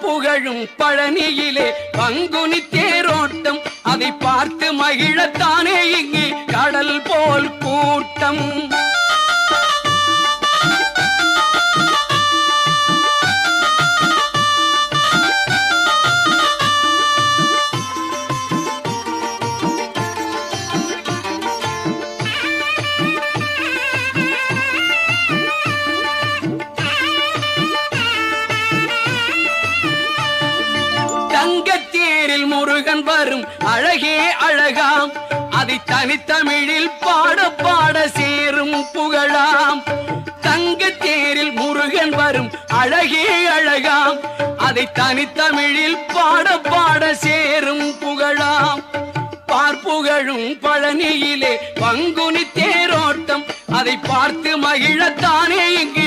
பார்ப்புகழும் பழனியிலே பங்குனி தேரோட்டம் அதை பார்த்து மகிழத்தானே இங்கே கடல் போல் கூட்டம். தங்கத்தேரில் முருகன் வரும் அழகே அழகாம் அதை தனித்தமிழில் பாட பாட சேரும் புகழாம். தங்கத்தேரில் முருகன் வரும் அழகே அழகாம் அதை தனித்தமிழில் பாட பாட சேரும் புகழாம். பார்ப்புகழும் பழனியிலே பங்குனி தேரோட்டம் அதை பார்த்து மகிழத்தானே இங்கு